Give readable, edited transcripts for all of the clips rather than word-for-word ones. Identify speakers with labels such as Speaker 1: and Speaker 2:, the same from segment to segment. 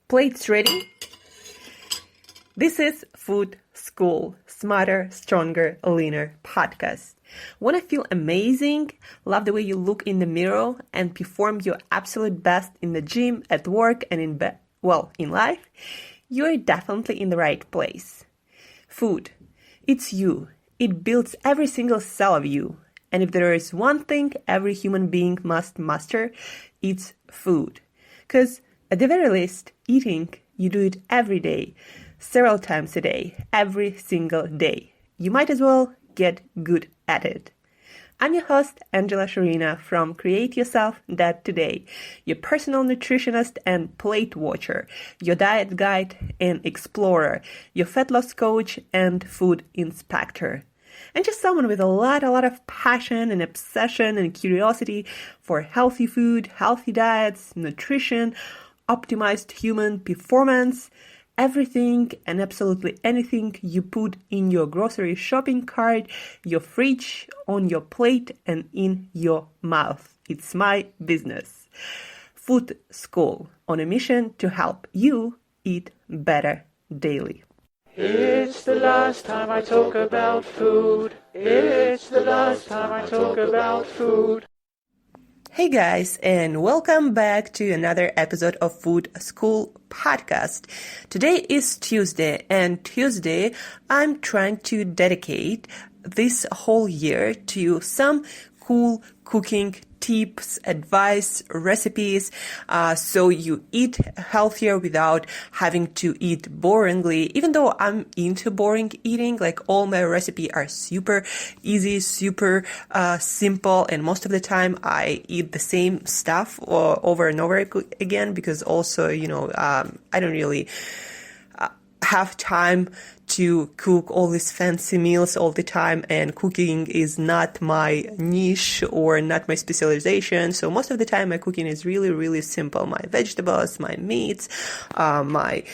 Speaker 1: Plates ready? This is Food School, Smarter, Stronger, Leaner podcast. Want to feel amazing, love the way you look in the mirror, and perform your absolute best in the gym, at work, and in life? You're definitely in the right place. Food. It's you. It builds every single cell of you. And if there is one thing every human being must master, it's food. Because at the very least, eating, you do it every day, several times a day, every single day. You might as well get good at it. I'm your host, Shurina from Create Yourself That Today, your personal nutritionist and plate watcher, your diet guide and explorer, your fat loss coach and food inspector. And just someone with a lot of passion and obsession and curiosity for healthy food, healthy diets, nutrition, optimized human performance, everything and absolutely anything you put in your grocery shopping cart, your fridge, on your plate, and in your mouth. It's my business. Food School, on a mission to help you eat better daily.
Speaker 2: It's the last time I talk about food. It's the last time I talk about food.
Speaker 1: Hey guys, and welcome back to another episode of Food School podcast. Today is Tuesday, and Tuesday I'm trying to dedicate this whole year to some cool cooking tips, advice, recipes, so you eat healthier without having to eat boringly. Even though I'm into boring eating, like all my recipes are super easy, super simple, and most of the time I eat the same stuff over and over again because also, I don't really have time to cook all these fancy meals all the time, and cooking is not my niche or not my specialization. So most of the time my cooking is really simple. My vegetables, my meats, my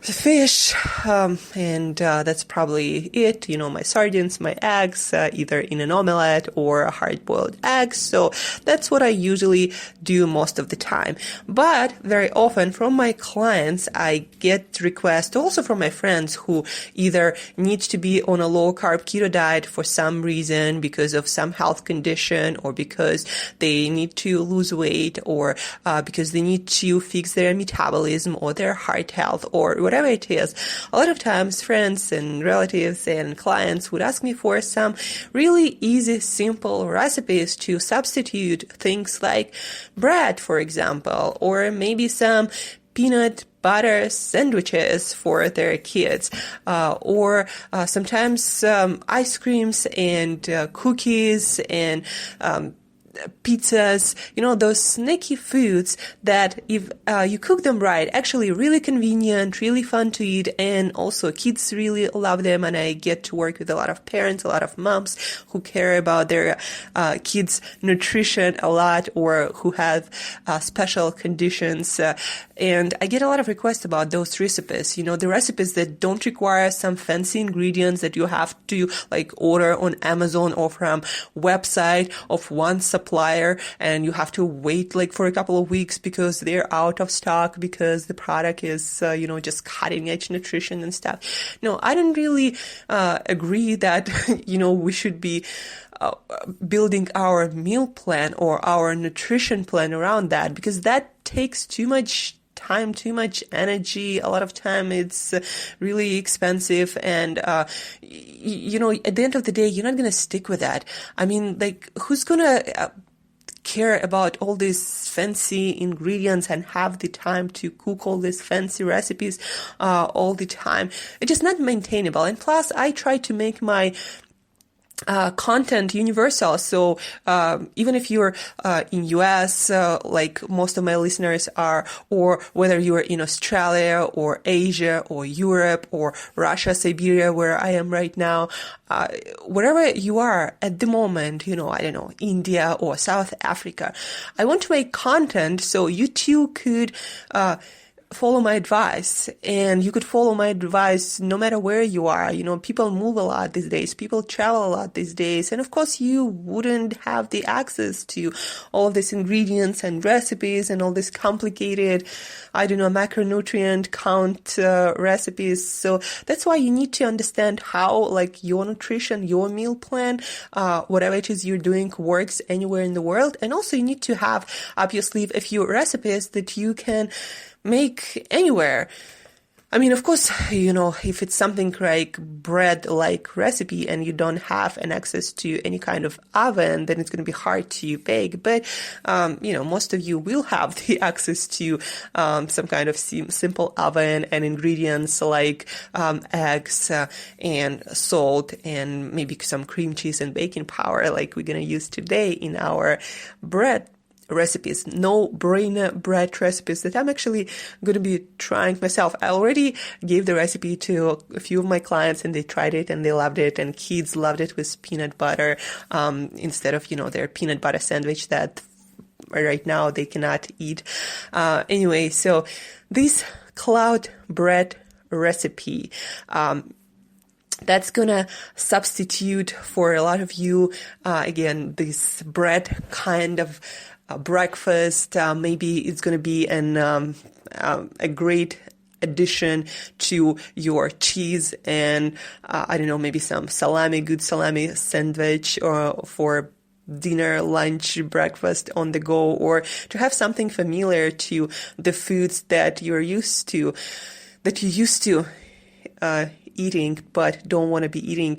Speaker 1: fish, and that's probably it. My sardines, my eggs, either in an omelette or a hard-boiled egg. So that's what I usually do most of the time. But very often from my clients, I get requests, also from my friends who either need to be on a low-carb keto diet for some reason because of some health condition, or because they need to lose weight, or because they need to fix their metabolism or their heart health, or whatever it is. A lot of times friends and relatives and clients would ask me for some really easy, simple recipes to substitute things like bread, for example, or maybe some peanut butter sandwiches for their kids, or sometimes ice creams and cookies and pizzas, those snacky foods that if you cook them right, actually really convenient, really fun to eat, and also kids really love them. And I get to work with a lot of parents, a lot of moms who care about their kids' nutrition a lot, or who have special conditions. And I get a lot of requests about those recipes, the recipes that don't require some fancy ingredients that you have to order on Amazon or from website of one supplier, and you have to wait for a couple of weeks because they're out of stock, because the product is, just cutting edge nutrition and stuff. No, I don't really agree that, we should be building our meal plan or our nutrition plan around that, because that takes too much time, too much energy. A lot of time it's really expensive, and at the end of the day, you're not going to stick with that. I mean, who's going to care about all these fancy ingredients and have the time to cook all these fancy recipes all the time? It's just not maintainable. And plus, I try to make my content universal. So even if you're in US, like most of my listeners are, or whether you're in Australia or Asia or Europe or Russia, Siberia, where I am right now, wherever you are at the moment, India or South Africa, I want to make content so you too could follow my advice, and you could follow my advice no matter where you are. People move a lot these days, people travel a lot these days, and of course you wouldn't have the access to all of these ingredients and recipes and all these complicated, macronutrient count recipes. So that's why you need to understand how your nutrition, your meal plan, whatever it is you're doing works anywhere in the world. And also you need to have up your sleeve a few recipes that you can make anywhere. Of course, if it's something like bread-like recipe and you don't have an access to any kind of oven, then it's going to be hard to bake. But, most of you will have the access to some kind of simple oven and ingredients like eggs and salt and maybe some cream cheese and baking powder like we're going to use today in our bread recipes, no-brainer bread recipes that I'm actually going to be trying myself. I already gave the recipe to a few of my clients and they tried it and they loved it, and kids loved it with peanut butter instead of, their peanut butter sandwich that right now they cannot eat. Anyway, so this cloud bread recipe, that's gonna substitute for a lot of you, again, this bread kind of breakfast. Maybe it's going to be a great addition to your cheese and, maybe some good salami sandwich or for dinner, lunch, breakfast on the go, or to have something familiar to the foods that you used to eating, but don't want to be eating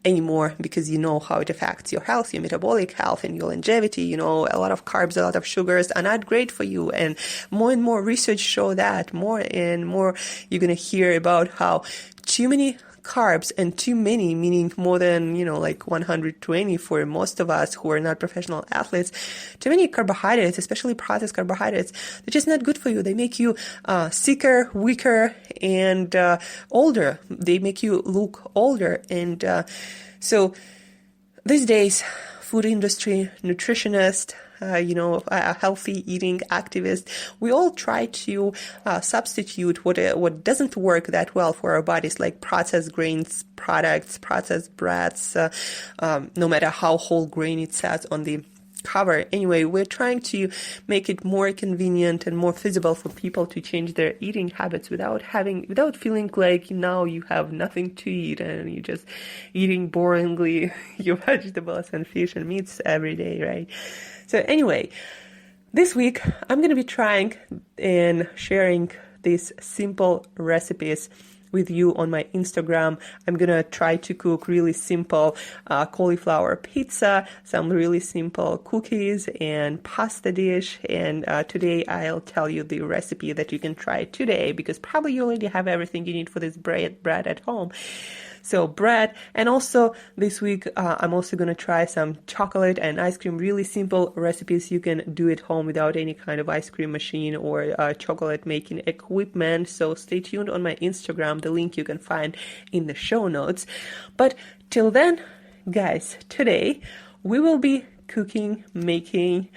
Speaker 1: anymore because you know how it affects your health, your metabolic health, and your longevity. A lot of carbs, a lot of sugars are not great for you. And more research show that more and more you're going to hear about how too many carbs and too many, meaning more than, 120 for most of us who are not professional athletes, too many carbohydrates, especially processed carbohydrates, they're just not good for you. They make you sicker, weaker, and older. They make you look older. And so these days, food industry, nutritionist, a healthy eating activist, we all try to substitute what doesn't work that well for our bodies, like processed grains products, processed breads, no matter how whole grain it says on the cover. Anyway, we're trying to make it more convenient and more feasible for people to change their eating habits without feeling like now you have nothing to eat and you're just eating boringly your vegetables and fish and meats every day, right? So anyway, this week I'm going to be trying and sharing these simple recipes with you on my Instagram. I'm going to try to cook really simple cauliflower pizza, some really simple cookies and pasta dish. And today I'll tell you the recipe that you can try today because probably you already have everything you need for this bread at home. So bread, and also this week I'm also going to try some chocolate and ice cream, really simple recipes you can do at home without any kind of ice cream machine or chocolate making equipment. So stay tuned on my Instagram, the link you can find in the show notes. But till then, guys, today we will be making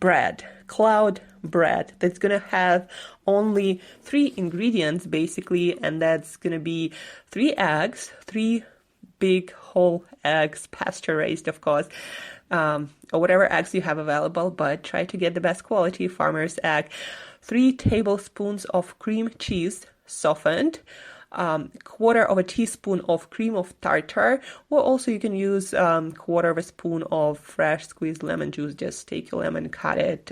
Speaker 1: bread, cloud bread that's going to have only 3 ingredients basically, and that's going to be 3 eggs, 3 big whole eggs, pasture raised of course, or whatever eggs you have available, but try to get the best quality farmer's egg, 3 tablespoons of cream cheese softened, 1/4 teaspoon of cream of tartar, or also you can use 1/4 spoon of fresh squeezed lemon juice. Just take your lemon, cut it,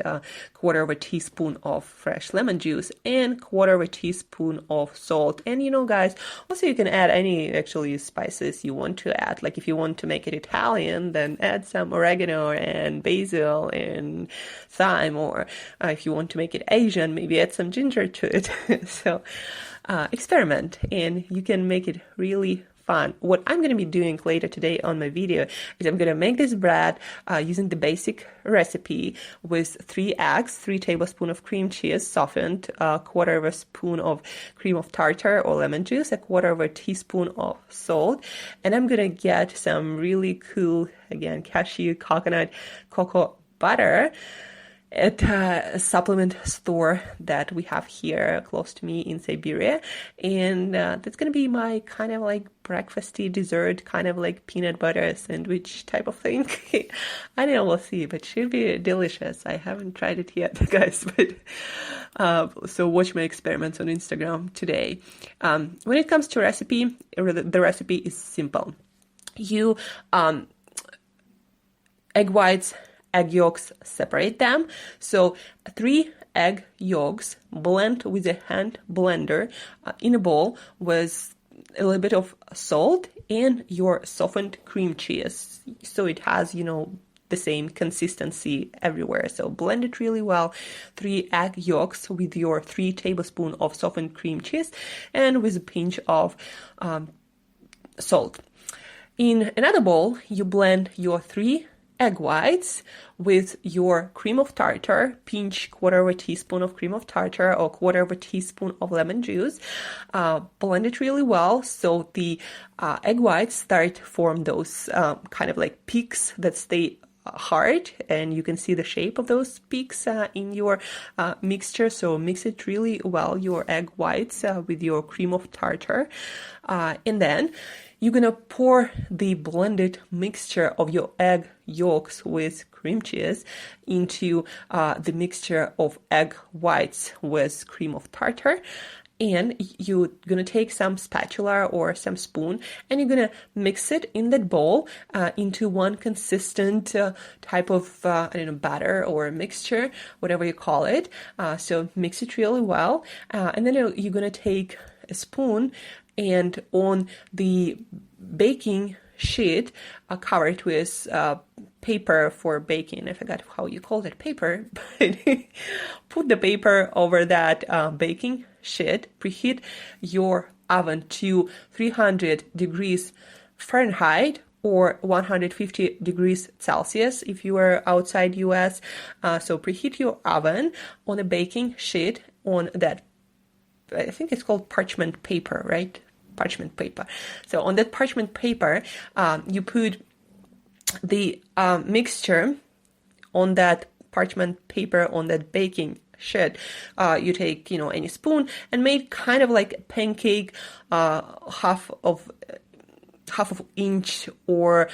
Speaker 1: 1/4 teaspoon of fresh lemon juice, and 1/4 teaspoon of salt. And guys, also you can add any actually spices you want to add. Like if you want to make it Italian, then add some oregano and basil and thyme, or if you want to make it Asian, maybe add some ginger to it. So experiment and you can make it really fun. What I'm going to be doing later today on my video is I'm going to make this bread using the basic recipe with 3 eggs, 3 tablespoons of cream cheese softened, 1/4 spoon of cream of tartar or lemon juice, 1/4 teaspoon of salt, and I'm going to get some really cool, again, cashew, coconut, cocoa butter. at a supplement store that we have here close to me in Siberia, and that's gonna be my kind of like breakfasty dessert, kind of like peanut butter sandwich type of thing. I don't know, we'll see, but should be delicious. I haven't tried it yet, guys, but so watch my experiments on Instagram today. When it comes to recipe, the recipe is simple. You egg whites, egg yolks, separate them. So 3 egg yolks, blend with a hand blender in a bowl with a little bit of salt and your softened cream cheese. So it has, the same consistency everywhere. So blend it really well. 3 egg yolks with your 3 tablespoons of softened cream cheese and with a pinch of salt. In another bowl, you blend your 3 egg whites with your cream of tartar, pinch 1/4 teaspoon of cream of tartar or 1/4 teaspoon of lemon juice. Blend it really well so the egg whites start to form those kind of like peaks that stay hard, and you can see the shape of those peaks in your mixture. So mix it really well, your egg whites with your cream of tartar, and then you're gonna pour the blended mixture of your egg yolks with cream cheese into the mixture of egg whites with cream of tartar. And you're gonna take some spatula or some spoon and you're gonna mix it in that bowl into one consistent type of, batter or mixture, whatever you call it. So mix it really well. And then you're gonna take a spoon and on the baking sheet, cover it with paper for baking. I forgot how you call that paper, but put the paper over that baking sheet. Preheat your oven to 300 degrees Fahrenheit or 150 degrees Celsius if you are outside US. So preheat your oven on a baking sheet on that, I think it's called parchment paper, right? Parchment paper. So on that parchment paper, you put the mixture on that parchment paper on that baking sheet. You take, any spoon and make kind of like a pancake, half of inch or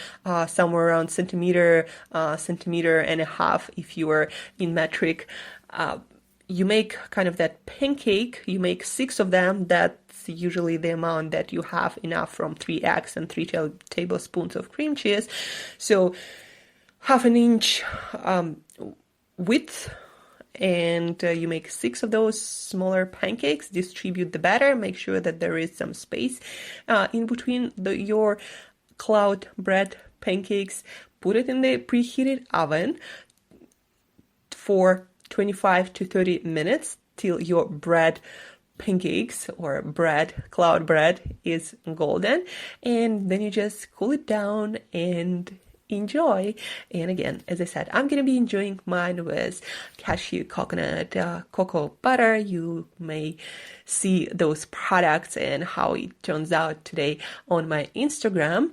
Speaker 1: somewhere around centimeter and a half if you are in metric. You make kind of that pancake. You make 6 of them. That's usually the amount that you have enough from 3 eggs and 3 tablespoons of cream cheese. So half an inch width, and you make 6 of those smaller pancakes. Distribute the batter. Make sure that there is some space in between your cloud bread pancakes. Put it in the preheated oven for 25 to 30 minutes till your bread pancakes or cloud bread is golden, and then you just cool it down and enjoy. And again, as I said, I'm gonna be enjoying mine with cashew coconut cocoa butter. You may see those products and how it turns out today on my Instagram.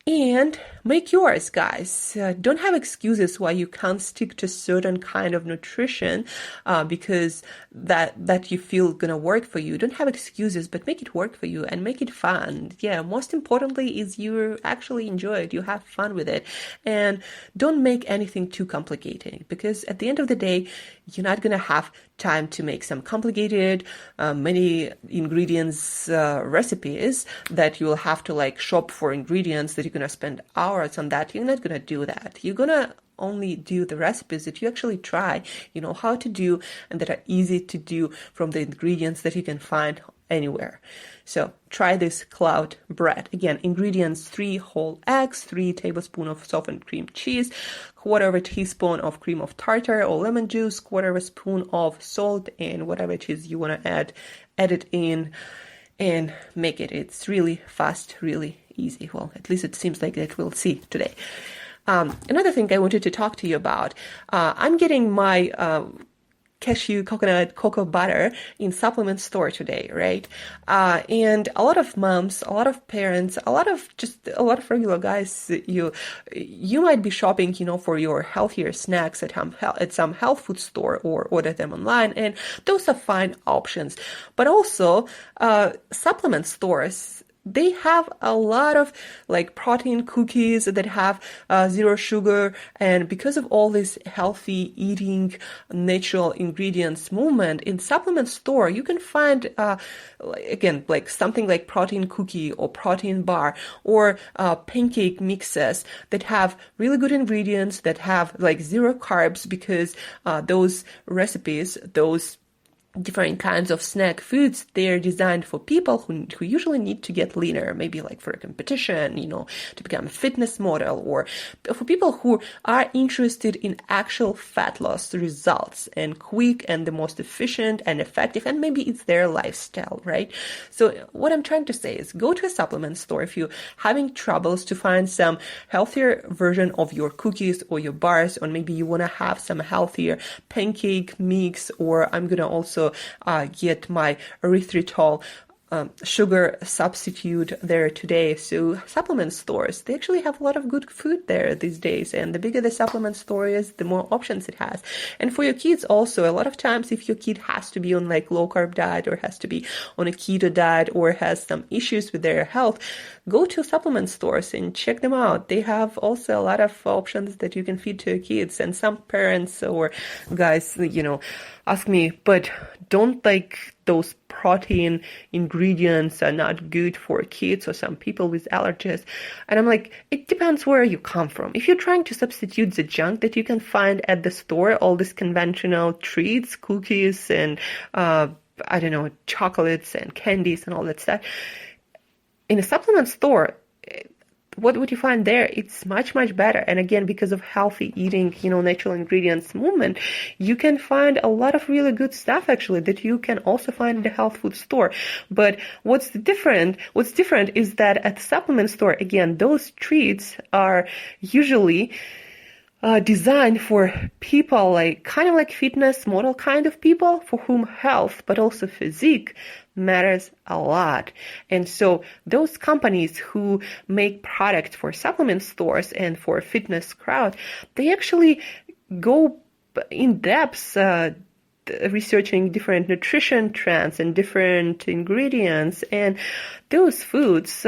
Speaker 1: And make yours, guys. Don't have excuses why you can't stick to certain kind of nutrition because that you feel gonna work for you. Don't have excuses, but make it work for you and make it fun. Yeah, most importantly is you actually enjoy it. You have fun with it. And don't make anything too complicated because at the end of the day, you're not gonna have time to make some complicated, many ingredients recipes that you'll have to like shop for ingredients that you're gonna spend hours on that. You're not gonna do that. You're gonna only do the recipes that you actually try, you know how to do, and that are easy to do from the ingredients that you can find anywhere. So try this cloud bread. Again, ingredients: 3 whole eggs, 3 tablespoons of softened cream cheese, 1/4 teaspoon of cream of tartar or lemon juice, 1/4 spoon of salt, and whatever cheese you want to add it in and make it. It's really fast, really easy. Well, at least it seems like that. We'll see today. Another thing I wanted to talk to you about, I'm getting my cashew, coconut, cocoa butter in supplement store today, right? And a lot of moms, a lot of parents, a lot of regular guys, you might be shopping, for your healthier snacks at some health food store or order them online, and those are fine options. But also, supplement stores, they have a lot of protein cookies that have zero sugar, and because of all this healthy eating, natural ingredients movement in supplement store, you can find something like protein cookie or protein bar or pancake mixes that have really good ingredients that have zero carbs, because those recipes, those different kinds of snack foods, they're designed for people who usually need to get leaner, maybe for a competition, to become a fitness model, or for people who are interested in actual fat loss results and quick and the most efficient and effective, and maybe it's their lifestyle, right? So what I'm trying to say is go to a supplement store if you're having troubles to find some healthier version of your cookies or your bars, or maybe you want to have some healthier pancake mix, or I'm going to also get my erythritol sugar substitute there today. So supplement stores, they actually have a lot of good food there these days, and the bigger the supplement store is, the more options it has. And for your kids also, a lot of times if your kid has to be on low carb diet, or has to be on a keto diet, or has some issues with their health, go to supplement stores and check them out. They have also a lot of options that you can feed to your kids. And some parents or guys, ask me, but don't those protein ingredients are not good for kids or some people with allergies? And I'm it depends where you come from. If you're trying to substitute the junk that you can find at the store, all these conventional treats, cookies, and chocolates and candies and all that stuff, in a supplement store, what would you find there? It's much, much better. And again, because of healthy eating, natural ingredients movement, you can find a lot of really good stuff actually that you can also find in the health food store. But what's different is that at the supplement store, again, those treats are usually designed for people kind of fitness model kind of people, for whom health but also physique matters a lot. And so those companies who make products for supplement stores and for fitness crowd, they actually go in depth researching different nutrition trends and different ingredients, and those foods,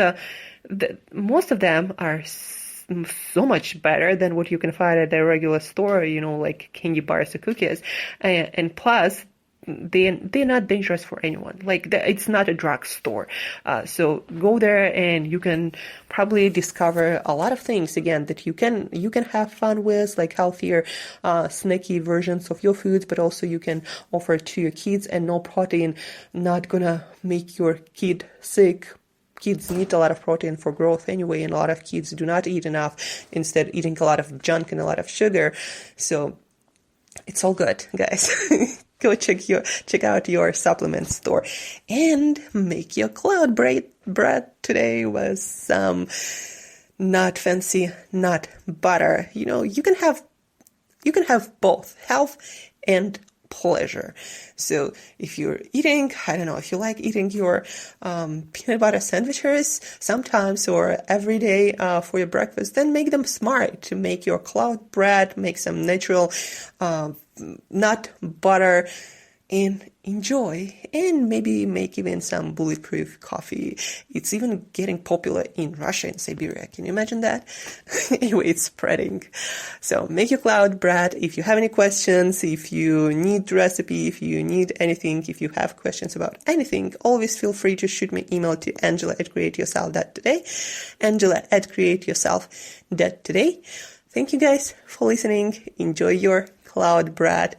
Speaker 1: most of them are so much better than what you can find at a regular store, like candy bars or cookies, and plus they're not dangerous for anyone. It's not a drugstore. So go there and you can probably discover a lot of things again that you can have fun with, healthier, snacky versions of your foods, but also you can offer to your kids, and no protein, not gonna make your kid sick. Kids need a lot of protein for growth anyway, and a lot of kids do not eat enough, instead eating a lot of junk and a lot of sugar. So it's all good, guys. Go check out your supplement store and make your cloud bread today with some not fancy nut butter. You can have both health and pleasure. So if you're eating, if you like eating your peanut butter sandwiches sometimes or every day for your breakfast, then make them smart to make your cloud bread, make some natural nut butter, and enjoy, and maybe make even some bulletproof coffee. It's even getting popular in Russia and Siberia. Can you imagine that? Anyway, it's spreading. So make your cloud bread. If you have any questions, if you need recipe, if you need anything, if you have questions about anything, always feel free to shoot me email to Angela@createyourself.today, Angela@createyourself.today. Thank you guys for listening. Enjoy your cloud bread.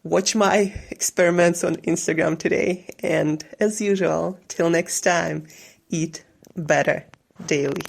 Speaker 1: Watch my experiments on Instagram today. And as usual, till next time, eat better daily.